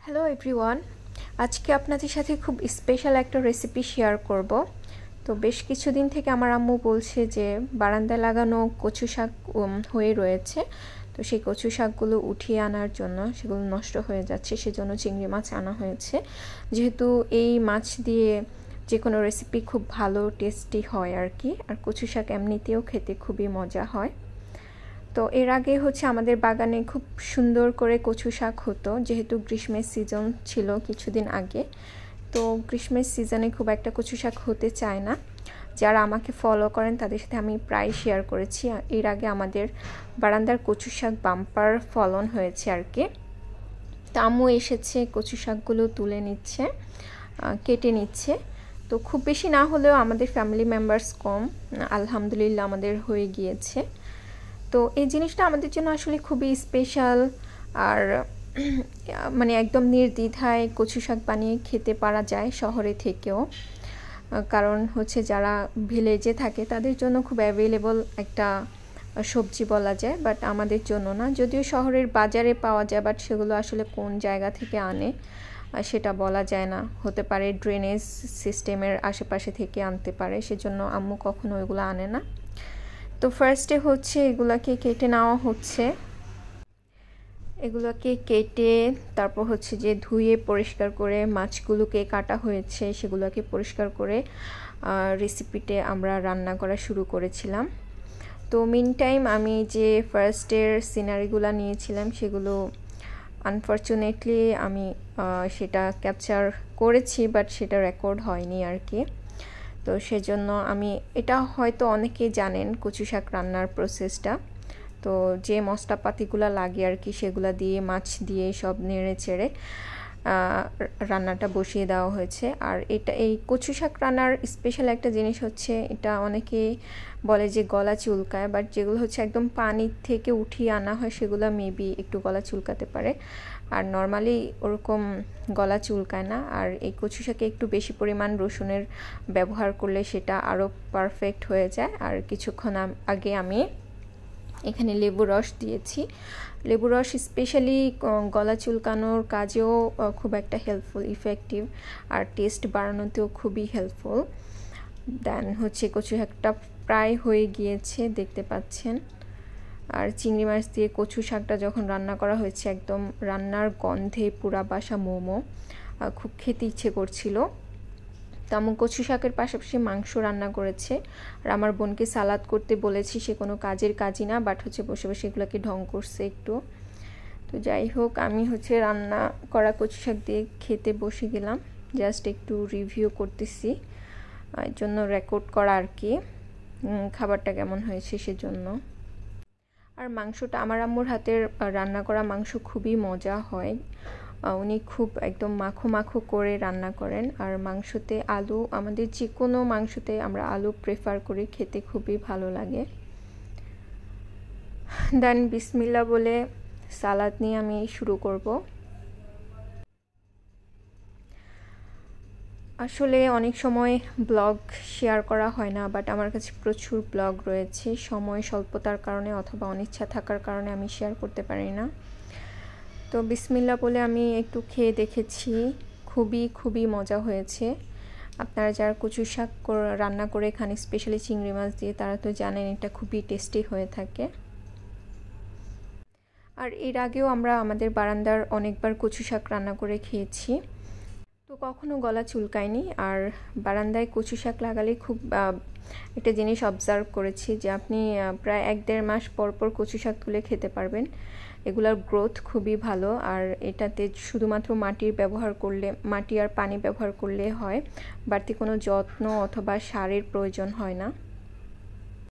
Hello everyone, আজকে আপনাদের সাথে খুব স্পেশাল একটা রেসিপি শেয়ার করব। তো বেশ কিছুদিন থেকে আমার আম্মু বলছে যে বারান্দায় লাগানো কচু শাক হয়ে রয়েছে, তো সেই কচু শাকগুলো উঠিয়ে আনার জন্য, সেগুলো নষ্ট হয়ে যাচ্ছে, সেজন্য চিংড়ি মাছ আনা হয়েছে। যেহেতু এই মাছ দিয়ে যে কোনো রেসিপি খুব ভালো টেস্টি হয় আর কি, আর কচু শাক এমনিতেও খেতে খুবই মজা হয়। তো এর আগে আমাদের বাগানে খুব সুন্দর করে কচু শাক হতো, যেহেতু গ্রীষ্মের সিজন ছিল কিছুদিন আগে। তো গ্রীষ্মের সিজনে খুব একটা কচু শাক হতে চায় না। যারা আমাকে ফলো করেন তাদের সাথে আমি প্রায় শেয়ার করেছি, এর আগে আমাদের বারান্দার কচু শাক বাম্পার ফলন হয়েছে আর কি। তো আম্মু এসেছে, কচু শাকগুলো তুলে নিচ্ছে, কেটে নিচ্ছে। তো খুব বেশি না হলেও আমাদের ফ্যামিলি মেম্বার্স কম, আলহামদুলিল্লাহ আমাদের হয়ে গিয়েছে। তো এই জিনিসটা আমাদের জন্য আসলে খুবই স্পেশাল, আর মানে একদম নির্দ্বিধায় কচু শাক বানিয়ে খেতে পারা যায় শহরে থেকেও। কারণ যারা ভিলেজে থাকে তাদের জন্য খুব অ্যাভেলেবল একটা সবজি বলা যায়, বাট আমাদের জন্য না। যদিও শহরের বাজারে পাওয়া যায়, বাট সেগুলো আসলে কোন জায়গা থেকে আনে সেটা বলা যায় না। হতে পারে ড্রেনেজ সিস্টেমের আশেপাশে থেকে আনতে পারে, সেজন্য আম্মু কখনো ওইগুলো আনে না। তো ফার্স্টে এগুলাকে কেটে নেওয়া হচ্ছে। এগুলোকে কেটে তারপর যে ধুয়ে পরিষ্কার করে মাছগুলোকে কাটা হয়েছে, সেগুলোকে পরিষ্কার করে রেসিপিতে আমরা রান্না করা শুরু করেছিলাম। তো মিন টাইম আমি যে ফার্স্টের সিনারিগুলো নিয়েছিলাম সেগুলো আনফর্চুনেটলি আমি সেটা ক্যাপচার করেছি, বাট সেটা রেকর্ড হয়নি আর কি। তো সেজন্য আমি, এটা হয়তো অনেকেই জানেন কচু শাক রান্নার প্রসেসটা। তো যে মশলাপাতিগুলো লাগে আর কি, সেগুলো দিয়ে মাছ দিয়ে সব নেড়ে চেড়ে রান্নাটা বসিয়ে দেওয়া হয়েছে। আর এই কচু শাক রান্নার স্পেশাল একটা জিনিস এটা অনেকে বলে যে গলা চুলকায়, বাট যেগুলো একদম পানি থেকে উঠিয়ে আনা হয় সেগুলো মেবি একটু গলা চুলকাতে পারে, আর নর্মালি ওরকম গলা চুলকায় না। আর এই কচু শাকে একটু বেশি পরিমাণ রসুনের ব্যবহার করলে সেটা আরও পারফেক্ট হয়ে যায়। আর কিছুক্ষণ আগে আমি এখানে লেবু রস দিয়েছি। লেবু রস স্পেশালি গলা চুলকানোর কাজেও খুব একটা হেল্পফুল, ইফেক্টিভ, আর টেস্ট বাড়ানোতেও খুবই হেল্পফুল। দেন কচু শাকটা প্রায় হয়ে গিয়েছে, দেখতে পাচ্ছেন। আর চিংড়ি মাছ দিয়ে কচু শাকটা যখন রান্না করা হয়েছে, একদম রান্নার গন্ধে পুরা বাসা মোমো, খুব খেতে ইচ্ছে করছিল। তো আমি কচু শাকের পাশাপাশি মাংস রান্না করেছে, আর আমার বোনকে সালাদ করতে বলেছি, সে কোনো কাজই না, বাট বসে বসে এগুলোকে ঢং করছে একটু। তো যাই হোক, আমি রান্না করা কচু শাক দিয়ে খেতে বসে গেলাম, জাস্ট একটু রিভিউ করতেছি, এর জন্য রেকর্ড করা আর কি, খাবারটা কেমন হয়েছে সেজন্য। আর মাংসটা, আমার আম্মুর হাতের রান্না করা মাংস খুবই মজা হয়, উনি খুব একদম মাখো মাখো করে রান্না করেন। আর মাংসতে আলু, আমাদের যে কোনো মাংসতে আমরা আলু প্রেফার করি, খেতে খুবই ভালো লাগে। দেন বিসমিল্লাহ বলে সালাদ নিয়ে আমি শুরু করব। আসলে অনেক সময় ব্লগ শেয়ার করা হয় না, বাট আমার কাছে প্রচুর ব্লগ রয়েছে, সময় স্বল্পতার কারণে অথবা অনিচ্ছা থাকার কারণে আমি শেয়ার করতে পারি না। তো বিসমিল্লাহ বলে আমি একটু খেয়ে দেখেছি, খুবই মজা হয়েছে। আপনারা যারা কচু শাক রান্না করে খান, স্পেশালি চিংড়ি মাছ দিয়ে, তারা তো জানেন এটা খুবই টেস্টি হয়ে থাকে। আর এর আগেও আমরা আমাদের বারান্দার অনেকবার কচু শাক রান্না করে খেয়েছি, তো কখনো গলা চুলকায়নি। আর বারান্দায় কচু শাক লাগালে খুব একটা জিনিস অবজার্ভ করেছি, যে আপনি প্রায় 1-1.5 মাস পর পর কচু শাক তুলে খেতে পারবেন। এগুলার গ্রোথ খুবই ভালো, আর এটাতে শুধুমাত্র মাটি আর পানি ব্যবহার করলে হয়, বাড়তি কোনো যত্ন অথবা সারের প্রয়োজন হয় না।